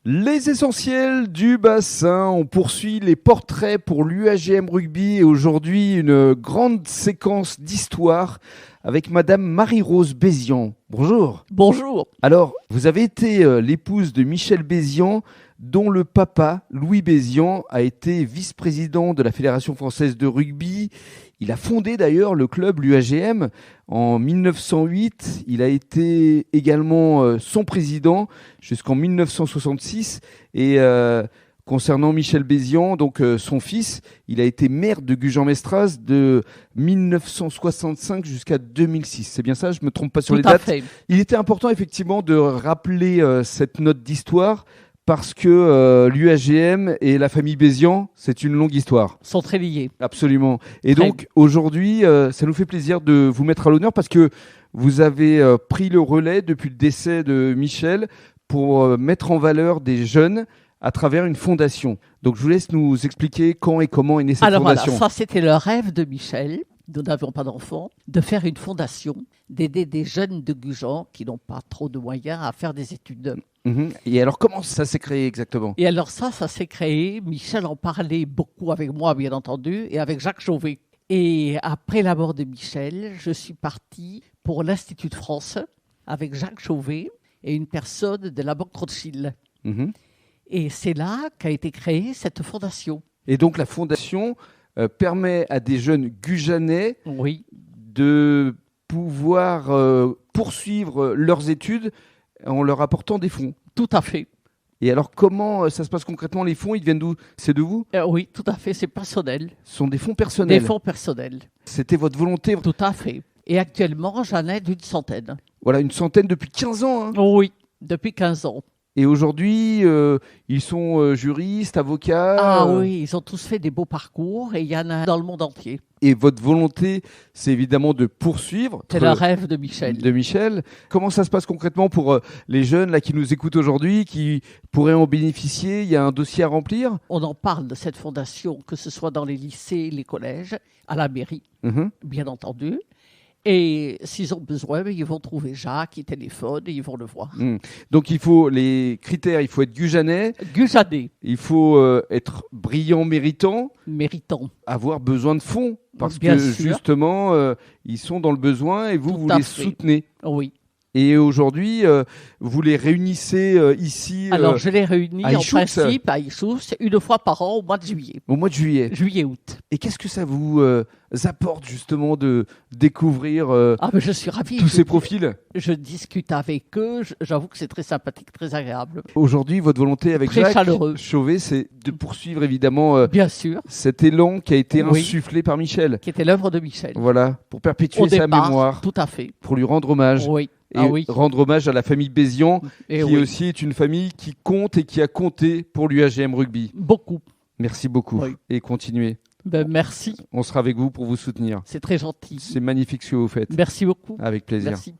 Les essentiels du bassin, on poursuit les portraits pour l'UAGM Rugby et aujourd'hui une grande séquence d'histoire avec Madame Marie-Rose Bézian. Bonjour. Bonjour. Alors, vous avez été l'épouse de Michel Bézian, dont le papa, Louis Bézian, a été vice-président de la Fédération française de rugby. Il a fondé d'ailleurs le club, l'UAGM, en 1908. Il a été également son président jusqu'en 1966. Et concernant Michel Bézian, donc son fils, il a été maire de Gujan-Mestras de 1965 jusqu'à 2006. C'est bien ça, je ne me trompe pas sur les dates. Fait. Il était important effectivement de rappeler cette note d'histoire parce que l'UAGM et la famille Bézian, c'est une longue histoire. Sont très liés. Absolument. Et donc aujourd'hui, ça nous fait plaisir de vous mettre à l'honneur parce que vous avez pris le relais depuis le décès de Michel pour mettre en valeur des jeunes à travers une fondation. Donc je vous laisse nous expliquer quand et comment est née cette fondation. Alors voilà, ça c'était le rêve de Michel. Nous n'avions pas d'enfants, de faire une fondation, d'aider des jeunes de Gujan qui n'ont pas trop de moyens à faire des études. Et alors, comment ça s'est créé exactement ? Et alors ça s'est créé. Michel en parlait beaucoup avec moi, bien entendu, et avec Jacques Chauvet. Et après la mort de Michel, je suis partie pour l'Institut de France avec Jacques Chauvet et une personne de la Banque Rothschild. Et c'est là qu'a été créée cette fondation. Et donc, la fondation permet à des jeunes Gujanais de pouvoir poursuivre leurs études en leur apportant des fonds. Tout à fait. Et alors, comment ça se passe concrètement ? Les fonds, ils viennent d'où ? C'est de vous ? Oui, tout à fait. C'est personnel. Ce sont des fonds personnels ? Des fonds personnels. C'était votre volonté ? Tout à fait. Et actuellement, j'en ai d'une centaine. Voilà, une centaine depuis 15 ans. Oui, depuis 15 ans. Et aujourd'hui, ils sont juristes, avocats. Ah oui, ils ont tous fait des beaux parcours et il y en a dans le monde entier. Et votre volonté, c'est évidemment de poursuivre. C'est le rêve de Michel. Comment ça se passe concrètement pour les jeunes là, qui nous écoutent aujourd'hui, qui pourraient en bénéficier ? Il y a un dossier à remplir ? On en parle de cette fondation, que ce soit dans les lycées, les collèges, à la mairie, bien entendu. Et s'ils ont besoin, ils vont trouver Jacques, ils téléphonent et ils vont le voir. Donc il faut les critères, il faut être gujanais. Il faut être brillant, méritant. Avoir besoin de fonds parce que justement, ils sont dans le besoin et vous les soutenez. Oui. Et aujourd'hui, vous les réunissez ici. Alors, je les réunis en principe à Issous une fois par an au mois de juillet. Au mois de juillet. Juillet-août. Et qu'est-ce que ça vous apporte justement de découvrir je suis ravie. Tous ces profils ? Je discute avec eux. J'avoue que c'est très sympathique, très agréable. Aujourd'hui, votre volonté avec Jacques Chauvet, c'est de poursuivre évidemment bien sûr. cet élan qui a été insufflé par Michel. Qui était l'œuvre de Michel. Voilà, pour perpétuer sa mémoire. Tout à fait. Pour lui rendre hommage. Oui. Et rendre hommage à la famille Bézian, qui aussi est une famille qui compte et qui a compté pour l'UAGM Rugby. Beaucoup. Merci beaucoup. Et continuez. Merci. On sera avec vous pour vous soutenir. C'est très gentil. C'est magnifique ce que vous faites. Merci beaucoup. Avec plaisir. Merci.